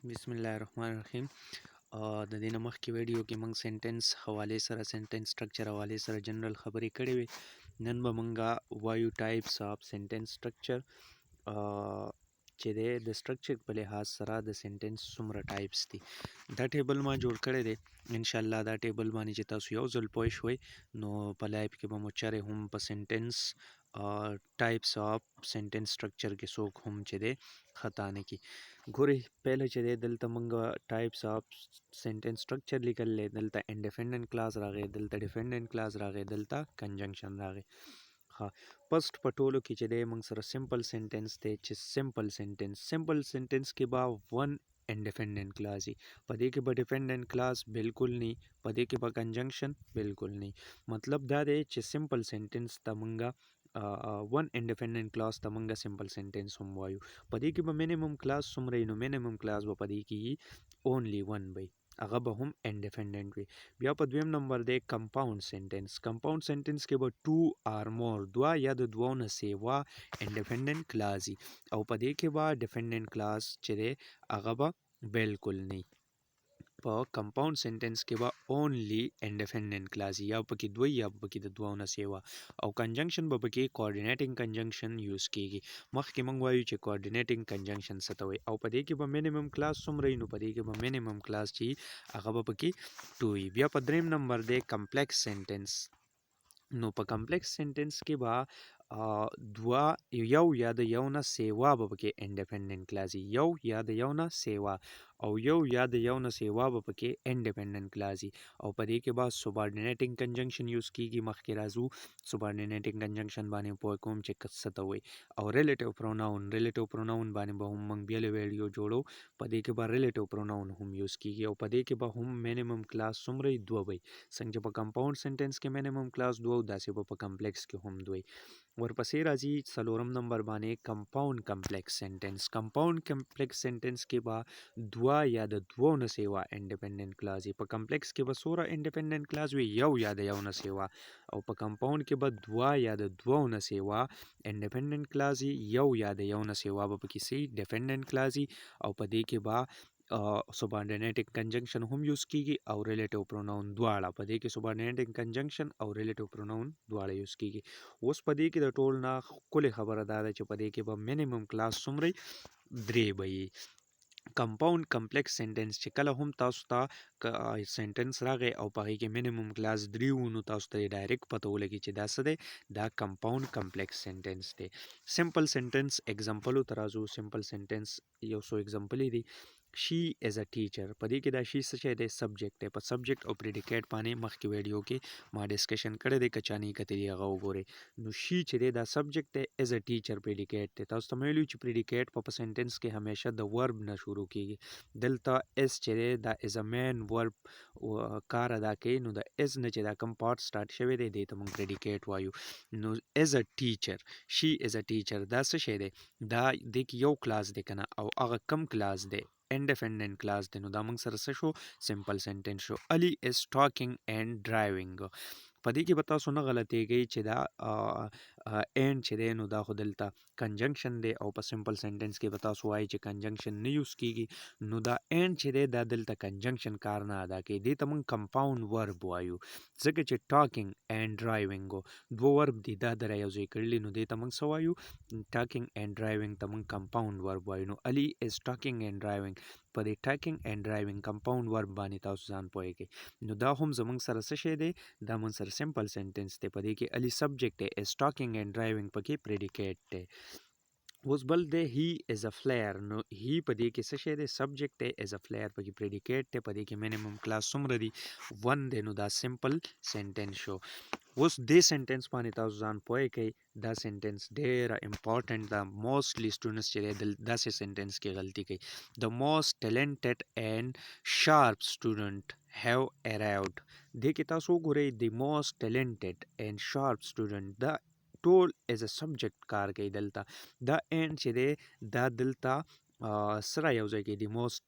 बिस्मिल्लाहिर्रहमानिर्रहीम। د دې نه مخکې ویډیو کې موږ سنټنس حوالې سره سنټنس سټرکچر حوالې سره جنرال خبرې کړې وې. نن به موږ وایو ټایپس اف سنټنس سټرکچر، چې د سټرکچر په لحاظ سره د سنټنس څومره ټایپس دي. دا ټیبل ما جوړ کړی دی. ان شاء الله دا ټیبل باندې چې تاسو یو ځل پوه شوئ نو په لایف کې به مو چرې هم په سنټنس ټایپس اف سنټنس سټرکچر کې څوک هم چې دی خطا نه کی. ګورئ پهله چې دی دلته موږ ټایپس اف سنټنس سټرکچر لیکل دی، دلته انډیپندنت کلاس راغی، دلته ډیپندنت کلاس راغی، دلته کنجنکشن راغی. ها پست په ټولو کې چې دی موږ سره سمپل سنټنس دی، چې سمپل سنټنس کې به ون انډیپندنت کلاس وي، په دې کې به ډیپندنت کلاس بالکل نه، په دې کې به کنجنکشن بالکل نه. مطلب دا دی چې سمپل سنټنس ته موږ ون انډیپندنت کلاس ته موږ سمپل سنټنس هم وایو. په دې کې به مینیمم کلاس څومره وي؟ نو مینیمم کلاس به په دې کې اونلی ون وي، هغه به هم انډیپندنت وي. بیا په دویم نمبر دی کمپاوند سنټنس کې به ټو آر مور، دوه یا د دوو نه سیوا انډیپندنت کلاس وي، او په دې کې به ډیپندنت کلاس چې دی هغه به بالکل نه. په کمپاوند سنټنس کې به اونلی انډیپندنت کلاس یا پکې دوی یا پکې د دوو نه سیوا، او کنجنکشن به پکې کوارډینیټینګ کنجنکشن یوز کیږي. مخکې موږ وایو چې کوارډینیټینګ کنجنکشن څه ته وایي، او په دې کې به مینیمم کلاس څومره وي؟ نو په دې کې به مینیمم کلاس چې هغه به پکې 2 وي. بیا په دریم نمبر دی کمپلیکس سنټنس. نو په کمپلیکس سنټنس کې به دوه یو یا د یو نه سیوا به پکې انډیپندنت کلاس وي، یو یا د یو نه سیوا، او یو یا د یو نه سیوا به پکې انډیپندنت کلاس وي، او په دې کې به سوبارډینیټینګ کنجنکشن یوز کیږي. مخکې راځو سوبارډینیټینګ کنجنکشن باندې پوه کوم چې څه ته وایي. او ریلیټیو پروناون باندې به هم موږ بیا ویډیو جوړو، په دې کې به ریلیټیو پروناون هم یوز کیږي، او په دې کې به هم مینیمم کلاس څومره وي؟ 2 وي. څنګه په کمپاوند سنټنس کې مینیمم کلاس 2 داسې به په کمپلیکس کې هم 2. ورپسې راځي څلورم نمبر باندې کمپاوند کمپلیکس سنټنس کې به دوه یا د دوو نه سیوا انډیپندنت کلاس وي. په کمپلیکس کې به څومره انډیپندنت کلاس وي؟ یو یا د یو نه سیوا، او په کمپاوند کې به دوه یا د دوو نه سیوا انډیپندنت کلاس وي، یو یا د یو نه سیوا به پکې سي ډیپندنت کلاس وي، او په دې کې به سوبارډینیټینګ کنجنکشن هم یوز کیږي او ریلیټیو پروناون دواړه. په دې کې سوبارډینیټینګ کنجنکشن او ریلیټیو پروناون دواړه یوز کیږي. اوس په دې کې د ټول نه ښکلې خبره دا ده چې په دې کې به مینیمم کلاس څومره 3 به وي. کمپاوند کمپلیکس سنټنس چې کله هم تاسو ته سنټنس راغی او په هغې کې مینیمم کلاس 3 و، نو تاسو ته ډایرکټ پته ولګي چې دا څه دی؟ دا کمپاوند کمپلیکس سنټنس دی. سمپل سنټنس اگزامپلو ته راځو. سمپل سنټنس یو څو اگزامپلې دي. شي از ا ټیچر، په دې کې دا شي څه شی دی؟ سبجیکټ دی. په سبجیکټ او پریډیکیټ باندې مخکې ویډیو کې ما ډسکشن کړی دی، که چا نه کتلی هغه وګورئ. نو شي چې دی دا سبجیکټ دی، از ا ټیچر پریډیکیټ دی. تاسو ته مې ویلي چې پریډیکیټ په سنټنس کې همیشه د ورب نه شروع کیږي. دلته اس چې دی دا از ا مین ورب کار ادا کوي، نو د اس نه چې دا کم پارت سٹارټ شوی دی دې ته موږ پریډیکیټ وایو. نو از ا ټیچر، شي از ا ټیچر دا څه شی دی؟ دا دې کې یو کلاس دی کنه، او هغه کم کلاس دی؟ انډیپندنت کلاس دی. نو دا موږ سره څه شو؟ سمپل سنټنس شو. علی از ټاکینګ اینڈ ډرایوینګ. په دې کې به تاسو نه غلطیږئ چې دا اینډ چې دی نو دا خو دلته کنجنکشن دی، او په سمپل سنټنس کې به تاسو وایئ چې کنجنکشن نه یوز کیږي. نو دا اینډ چې دی دا دلته کنجنکشن کار نه ادا کوي، دې ته موږ کمپاوند ورب وایو، ځکه چې ټاکینګ اینډ ډرایوینګ دوه ورب دي، دا در یو ځای کړلي، نو دې ته موږ څه وایو؟ ټاکینګ اینډ ډرایوینګ ته موږ کمپاوند ورب وایو. نو علی از ټاکینګ اینډ ډرایوینګ، په دې ټاکینګ اینډ ډرایوینګ کمپاوند ورب باندې تاسو ځان پوهیږئ. نو دا هم زموږ سره څه شی دی؟ دا موږ سره سمپل سنټنس دی. په دې کې علی سبجیکټ دی، از ټاکینګ اینډ ډرایوینګ پکې پریډیکیټ دی. اوس بل دی هی از ا فلایر. نو هی په دې کې څه شی دی؟ سبجیکټ دی، از ا فلایر پکې پریډیکیټ دی. په دې کې مینیمم کلاس څومره دی؟ 1 دی. نو دا سمپل سنټنس شو. اوس دې سنټنس باندې تاسو ځان پوهه کوئ. دا سنټنس ډیره امپورټنټ ده. موسټلی سټوډنټس چې دی داسې سنټنس کې غلطي کوي. د موسټ ټیلنټډ اینڈ شارپ سټوډنټ have arrived. دې کې تاسو وګورئ د موسټ ټیلنټډ اینڈ شارپ سټوډنټ دا ټول از ا سبجیکټ کار کوي. دلته دا اینډ چې دی دا دلته سره یو ځای کې د موسټ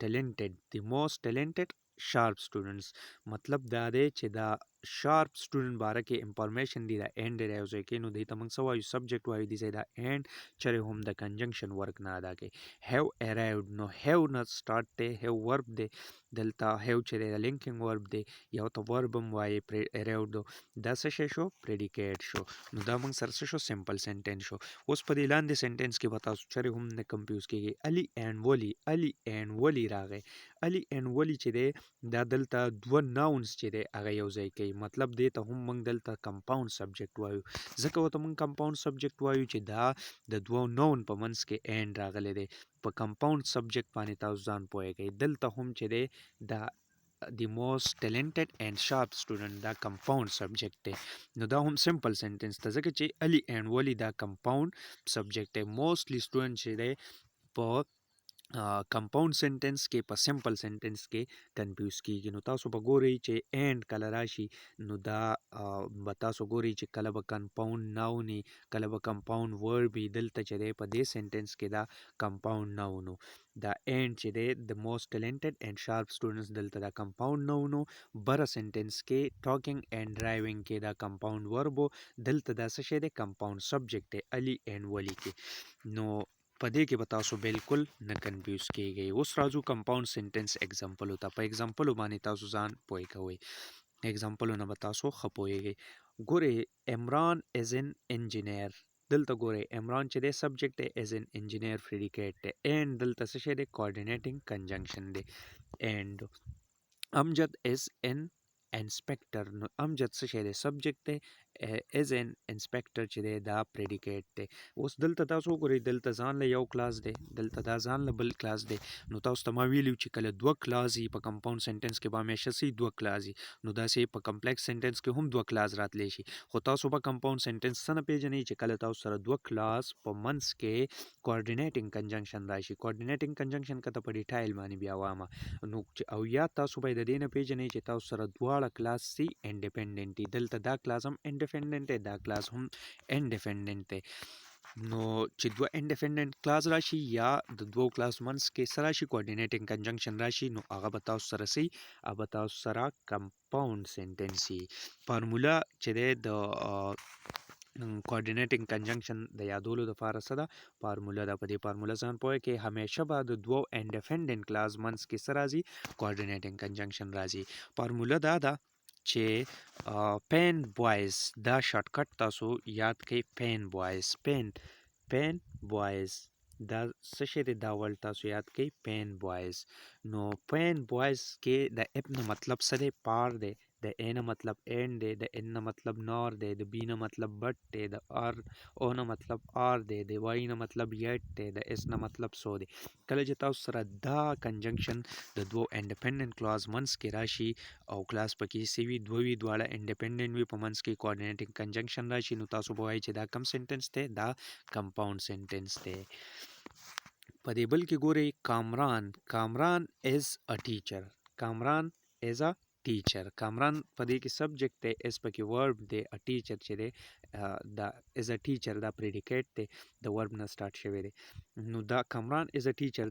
ټیلنټډ شارپ سټوډنټس، مطلب دا دی چې دا شارپ سټوډنټ باره کې انفارمیشن دی دا اینډ دی یو ځای کې نو دی ته موږ څه وایو سبجیکټ وایو دی ځای دا اینډ چرې هم د کنجنکشن ورک نه ادا کوي هیو ارایوډ نو هیو نه سٹارټ دی هیو ورب دی دلته هیو چې دی لینکینګ ورب دی یو ته ورب هم وایي ارایوډ دا څه شی شو پریډیکیټ شو نو دا موږ سره څه شو سمپل سنټنس شو اوس په دې لاندې سنټنس کې به تاسو چرې هم نه کمپیوز کیږي علي اینډ ولی راغی علي اینډ ولی چې دی دا دلته دوه ناونز چې دی هغه یو ځای کوي مطلب دی ته هم موږ دلته کمپاوند سبجیکټ وایو ځکه ورته موږ کمپاوند سبجیکټ وایو چې دا د دوه ناون په منځ کې اینډ راغلی دی په کمپاوند سبجیکټ باندې تاسو ځان پوهیږئ دلته هم چې دی دا the most talented and sharp student دا compound subject دی نو دا هم simple sentence ته ځکه چې علي and ولی دا compound subject دی mostly student چې دی په کمپاوند سنټنس کې په سمپل سنټنس کې کنفیوز کیږي نو تاسو به ګورئ چې اینډ کله راشي نو دا به تاسو ګورئ چې کله به کمپاوند ناون کله به کمپاوند ورب دلته چې دی په دې سنټنس کې دا کمپاوند ناون دا اینډ چې دی د موست ټیلنټډ اینڈ شارپ سټوډنټس دلته دا کمپاوند ناون بره سنټنس کې ټاکینګ اینڈ ډرایوینګ کې دا کمپاوند ورب دلته دا څه شی دی کمپاوند سبجیکټ دی علي اینډ ولی کې نو په دې کې به تاسو بالکل نه کنفیوز کیږئ اوس راځو کمپاوند سنټنس اگزامپل ته په اگزامپل باندې تاسو ځان پوه کوئ اگزامپلونه به تاسو ښه پوهیږئ ګورئ عمران از ان انجینیر دلته ګورئ عمران چې دی سبجیکټ دی از ان انجینیر پریډیکیټ دی اینډ دلته څه شی دی کوارډینیټینګ کنجنکشن دی اینډ امجد از ان انسپیکټر نو امجد څه شی دی سبجیکټ دی از ان انسپیکټر چې دی دا پریډیکیټ دی اوس دلته تاسو وګورئ دلته ځان له یو کلاس دی دلته دا ځان له بل کلاس دی نو تاسو ته ما ویلو چې کله دوه کلاس وي په کمپاوند سنټنس کې به همیشه سي دوه کلاس وي نو داسې په کمپلیکس سنټنس کې هم دوه کلاس راتلی شي خو تاسو به کمپاوند سنټنس څه نه پیژنئ چې کله تاسو سره دوه کلاس په منځ کې کوارډینیټینګ کنجنکشن راشي کوارډینیټینګ کنجنکشن کته په ډیټایل باندې بیا وامه نو او یا تاسو به د دې نه پیژنئ چې تاسو سره دواړه کلاس سي انډیپندنٹ دي دلته دا کلاس هم انډیپندنٹ دی دا کلاس هم انډیپندنٹ دی نو چې دوه انډیپندنٹ کلاس راشي یا د دوه کلاس منځ کې سره راشي کوارډینیټینګ کنجنکشن راشي نو هغه به تاسو سره سي هغه به تاسو سره کمپاوند سنټنس وي فارمولا چې دی د کوارډینیټینګ کنجنکشن د یادولو لپاره څه ده فارمولا ده په دې فارمولا ځان پوهه کې همیشه به د دوه انډیپندنٹ کلاس منځ کې څه راځي کوارډینیټینګ کنجنکشن راځي فارمولا دا ده چې پین بوایز دا شارټ کټ تاسو یاد کړئ پین بوایز دا څه شی دی دا ول تاسو یاد کړئ پین بوایز نو پین بوایز کې د اپ نه مطلب څه دی پار دی د ا نه مطلب اینډ دی د ان نه مطلب نار دی د بی نه مطلب بټ دی د ار او نه مطلب آر دی د وای نه مطلب یټ دی د اس نه مطلب سو دی کله چې تاسو سره دا کنجنکشن د دوه انډیپندنٹ کلاس منځ کې راشي او کلاس پکې سوي دوی دواړه انډیپندنٹ وي په منځ کې کوارډینیټینګ کنجنکشن راشي نو تاسو به وایئ چې دا کم سنټنس دی دا کمپاوند سنټنس دی په دې بل کې ګورئ کامران از ا ټیچر کامران په دې کې سبجیکټ دی اس پکې ورب دی ا ټیچر چې دی دا از ا ټیچر دا پریډیکیټ دی د ورب نه سٹارټ شوی دی نو دا کامران از ا ټیچر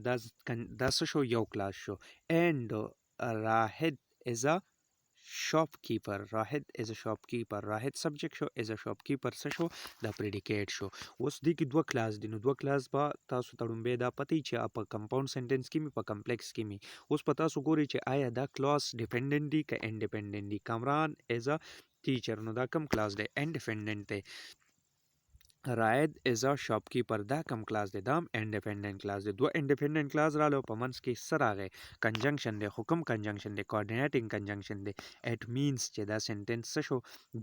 دا څه شو یو کلاس شو اینډ راحت از ا shopkeeper راحت سبجیکټ شو از ا shopkeeper څه شو دا پریډیکیټ شو اوس دې کې دوه کلاس دي نو دوه کلاس به تاسو تړومبه دا پتی چې په کمپاوند سنټنس کې می په کمپلیکس کې می اوس په تاسو ګوري چې آیا دا کلاس ډیپندنٹ دی که انډیپندنٹ دی کامران از ا ټیچر نو دا کم کلاس دی انډیپندنٹ دی راید از ا شاپکیپر دا کم کلاس دی دام انډیپندنٹ کلاس دی دوه انډیپندنٹ کلاس رالو په منځ کې سره راغی کنجنکشن دی حکم کنجنکشن دی کوارډینیټینګ کنجنکشن دی اټ مینز چې دا سنټنس شو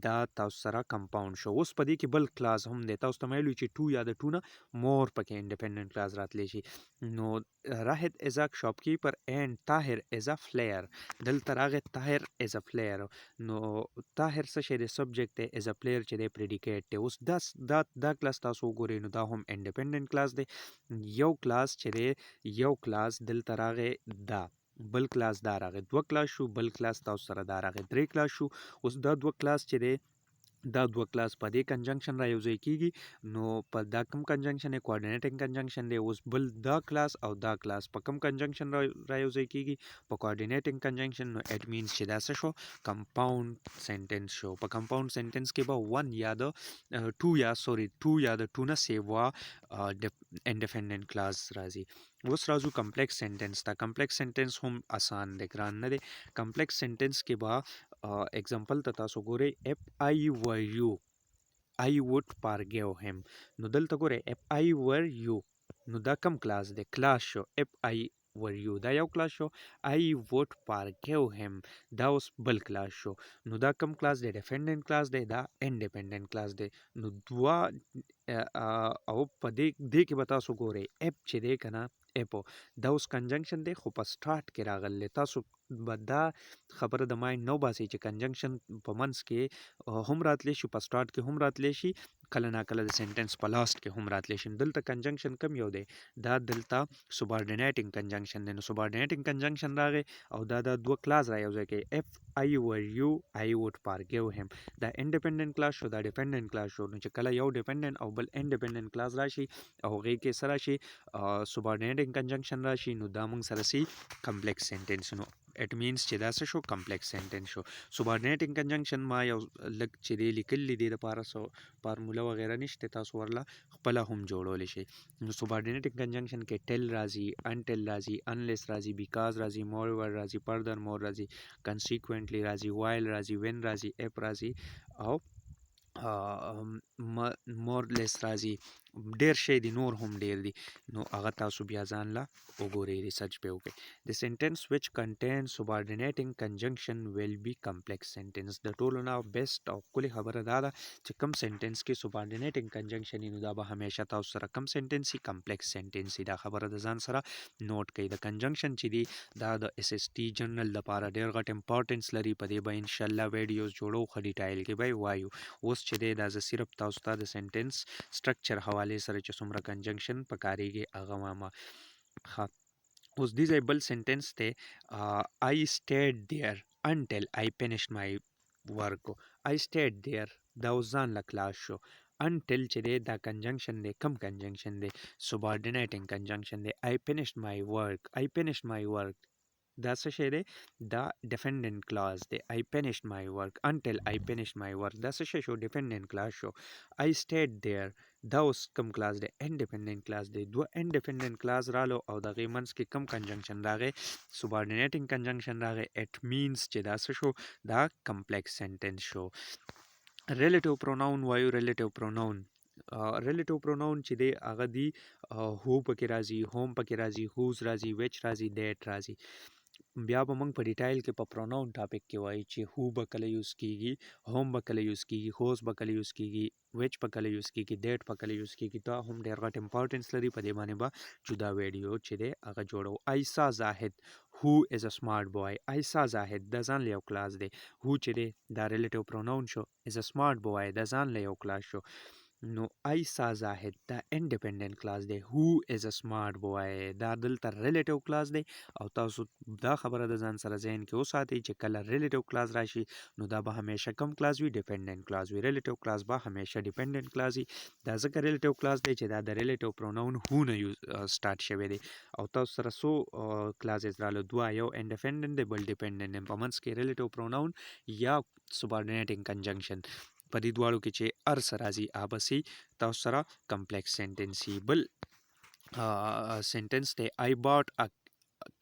دا تاسو سره کمپاوند شو اوس په دې کې بل کلاس هم دی تاسو ته ویلو چې 2 یا د 2 نه مور پکې انډیپندنٹ کلاس راتلی شي نو راحت از ا شاپکیپر اینڈ طاهر از ا فلیر دلته راغی طاهر از ا فلیر نو طاهر څه شی دی سبجیکټ دی از ا فلیر چې دی پریډیکیټ دی اوس دا کلاس تاسو وګورئ نو دا هم انډیپندنٹ کلاس دی یو کلاس چې دی یو کلاس دلته راغی دا بل کلاس دا راغی دوه کلاس شو بل کلاس تاسو سره دا راغی درې کلاس شو اوس دا دوه کلاس چې دی دا دوه کلاس په دې کنجنکشن را یوځای کیږي نو په دا کم کنجنکشن کوارډینیټنګ کنجنکشن دی. اوس بل دا کلاس او دا کلاس په کم کنجنکشن را یوځای کیږي په کوارډینیټنګ کنجنکشن. نو اټ مینز چې دا څه شو کمپاوند سنټنس شو. په کمپاوند سنټنس کې به 1 یا د 2 یا د 2 نه سیوا انډیپندنت کلاس راځي. اوس راځو کمپلیکس سنټنس ته. کمپلیکس سنټنس هم آسان دی، ګران نه دی. کمپلیکس سنټنس کې به اگزامپل ته تاسو ګورئ if I were you I would forgive him. نو دلته ګورئ if I were you نو دا کم کلاس دی؟ کلاس شو. if I were you دا یو کلاس شو. I would forgive him دا اوس بل کلاس شو. نو دا کم کلاس دی؟ ډیفندنت کلاس دی، دا انډیپندنت کلاس دی. نو دوا او په دې کې به تاسو ګورئ if چې دی که نه اپو دا اوس کنجنکشن دی خو په سټارټ کې راغلی. تاسو به دا خبره د مایند نو باسي چې کنجنکشن په منځ کې هم راتلی شي، په سټارټ کې هم راتلی شي، کله نا کله د سنټنس په لاست کې هم راتلی شي. دلته کنجنکشن کم یو دی؟ دا دلته سوبارډینیټنګ کنجنکشن دی. نو سوبارډینیټنګ کنجنکشن راغی او دا دوه کلاس را یوځای کوي. if I were you I would forgive him دا انډیپندنت کلاس شو، دا ډیپندنت کلاس شو. نو چې کله یو ډیپندنت او بل انډیپندنت کلاس راشي او هغې کې سره شي سوبارډینیټنګ کنجنکشن راشي نو دا موږ سره سي کمپلیکس سنټنس. نو اټ مینز چې دا څه شو کمپلیکس سنټنس شو. سوبارډینیټنګ کنجنکشن ما یو لږ چې دی لیکلی دی دپاره سو فارموله وغیره نشته، تاسو ورله خپله هم جوړولی شئ. نو سوبارډینیټنګ کنجنکشن کې ټل راځي، انټل راځي، انلیس راځي، بیکاز راځي، مور راځي، فردر مور راځي، کنسیکوینټلی راځي، وایل راځي، وین راځي، اپ راځي او مور لیس راځي. ډیر شی دي، نور هم ډیر دي. نو هغه تاسو بیا ځان لا وګورئ، ریسرچ پې وکړئ. د سنټنس which contains subordinating conjunction will be complex sentence. د ټولو نه بیسټ او ښکلې خبره دا ده چې کم سنټنس کې subordinating conjunction وي نو دا به همیشه تاسو سره کم سنټنس وي؟ کمپلیکس سنټنس وي. دا خبره د ځان سره نوٹ کړئ. د کنجنکشن چې دی دا د اس اس ټي جنرال لپاره ډیر غټ امپورټنس لري. په دې به ان شاء الله ویډیوز جوړو، ښه ډیټایل کې به وایو. اوس چې دی دا زه صرف تاسو ته د سنټنس سټرکچر حوالې سره چې څومره کنجنکشن پکارېږي هغه وایم. ښه، اوس دې ځای بل سنټنس دی I stayed there until I finished my work. I stayed there دا اوس ځان له کلاس شو. until چې دی دا کنجنکشن دی، کم کنجنکشن دی؟ subordinating کنجنکشن دی. I finished my work I finished my work دا څه شی دی؟ دا ډیفندنت کلاس دی. I finished my work until I finished my work دا څه شی شو؟ ډیفندنت کلاس شو. I stayed there دا اوس کم کلاس دی؟ انډیپندنت کلاس دی. دوه انډیپندنت کلاس رالو او د هغې منځ کې کم کنجنکشن راغی؟ سوبارډینیټنګ کنجنکشن راغی. اټ مینز چې دا څه شو؟ دا کمپلیکس سنټنس شو. ریلیټیو پروناون وایو. ریلیټیو پروناون ریلیټیو پروناون چې دی هغه دی هو پکې راځي، هوم پکې راځي، هوز راځي، ویچ راځي، دیټ راځي. بیا به موږ په ډیټایل کې په پروناون ټاپک کې وایو چې هو به کله یوز کیږي، هوم به کله یوز کیږي، هوز به کله یوز کیږي، ویچ به کله یوز کیږي، دیټ به کله یوز کیږي. دا هم ډېر غټ امپورټنس لري. په دې باندې به جدا ویډیو چې دی هغه جوړو. I saw Zahid who is a smart boy. I saw Zahid دا ځان له یو کلاس دی. هو چې دی دا ریلیټیو پروناون شو. is a smart boy دا ځان له یو کلاس شو. نو I saw Zahid دا انډیپندنت کلاس دی. who is a smart boy دا دلته ریلیټیو کلاس دی. او تاسو دا خبره د ځان سره ذهن کې وساتئ چې کله ریلیټیو کلاس راشي نو دا به همیشه کم کلاس وي؟ ډیپندنت کلاس وي. ریلیټیو کلاس به همیشه ډیپندنت کلاس وي. دا ځکه ریلیټیو کلاس دی چې دا د ریلیټیو پروناون هو نه سٹارټ شوی دی. او تاسو سره سو کلاسز رالو، دوه، یو انډیپندنت دی بل ډیپندنت دی. په منځ کې ریلیټیو پروناون یا سوبارډینیټنګ کنجنکشن په دې دواړو کې چې هر څه راځي هغه به سي تاسو سره کمپلیکس سنټنس وي. بل سنټنس دی I bought a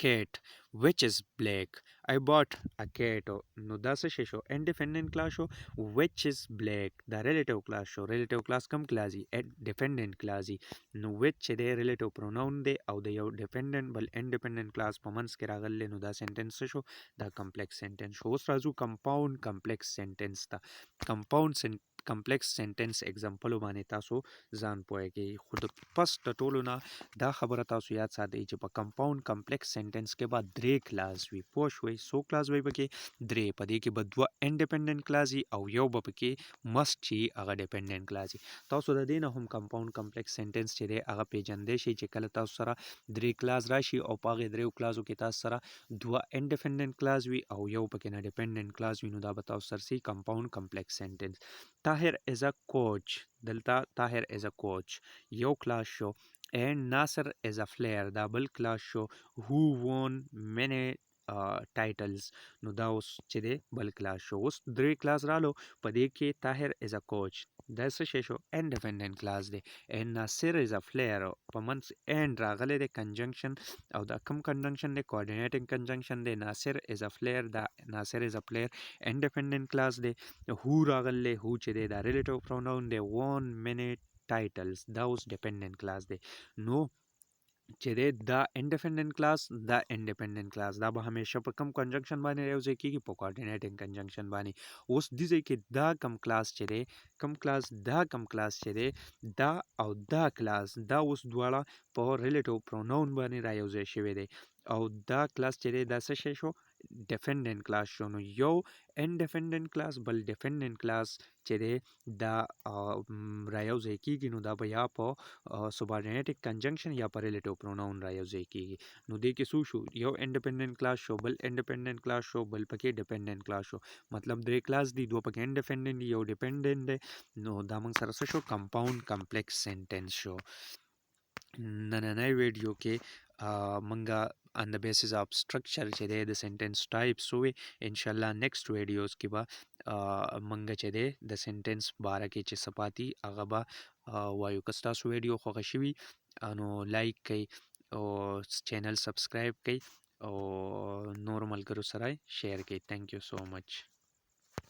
cat which is black. I bought a cat نو دا څه شی شو؟ انډیپندنت کلاس شو. which is black دا ریلیټیو کلاس شو. ریلیټیو کلاس کم کلاس وي؟ ډیپندنت کلاس وي. نو which چې دی ریلیټیو پروناون دی او د یو ډیپندنت بل انډیپندنت کلاس په منځ کې راغلی نو دا سنټنس څه شو؟ دا کمپلیکس سنټنس شو. اوس راځو کمپاوند کمپلیکس سنټنس ته. کمپاوند کمپلیکس سنټنس اگزامپل باندې تاسو ځان پوهیږئ. خو د پس د ټولو نه دا خبره تاسو یاد ساتئ چې په کمپاوند کمپلیکس سنټنس کې به درې کلاس وي. پوه شوئ؟ څو کلاس وي پکې؟ درې. په دې کې به دوه انډیپندنت کلاس وي او یو به پکې مسټ چې هغه ډیپندنت کلاس وي. تاسو د دې نه هم کمپاوند کمپلیکس سنټنس چې دی هغه پیژندی شئ چې کله تاسو سره درې کلاس راشي او په هغې دریو کلاسو کې تاسو سره دوه انډیپندنت کلاس وي او یو پکې نه ډیپندنت کلاس وي نو دا به تاسو سره سي کمپاوند کمپلیکس سنټنس. Tahir is a coach. Delta Tahir is a coach. Yo class show. And Nasser is a player. The ball class show who won many titles. No da us chede ball class show. Us three class ralo. Padeke Tahir is a coach. That's a show independent class de. And Nasser is a player. Pamans and ragale de conjunction. Of the come conjunction de coordinating conjunction de Nasser is a player. The Nasser is a player. Independent class de who ragalle who chede the relative pronoun they won many titles those dependent class they no चेरे the independent class दा हमेशा पर कम कंजंक्शन बानी रहे उसे की coordinating conjunction बानी उस दिसे के द कम क्लास चेरे द और द क्लास द उस द्वारा पर रिलेटिव प्रोनाउन बानी रहे उसे शिवे दे और द क्लास चेरे द से शो डिपेंडेंट क्लास शो नो यो इंडिपेंडेंट क्लास बल डिपेंडेंट क्लास चेरे द रहे उसे की नो दा बया पर subordinated conjunction या पर relative pronoun रायोजे की नु दे के सु शो यो independent class शो बल independent class शो बल पके dependent class शो मतलब दे क्लास दी दो पके independent यो dependent है नो दामंग सरस शो compound complex sentence शो नए वीडियो के मंगा on the basis of structure chede the sentence types so inshallah next videos ki ba manga chede the sentence bara ke che sapati agaba wayu kasta su video kho gashiwi ano like kai o channel subscribe kai o normal garu sarai share kai thank you so much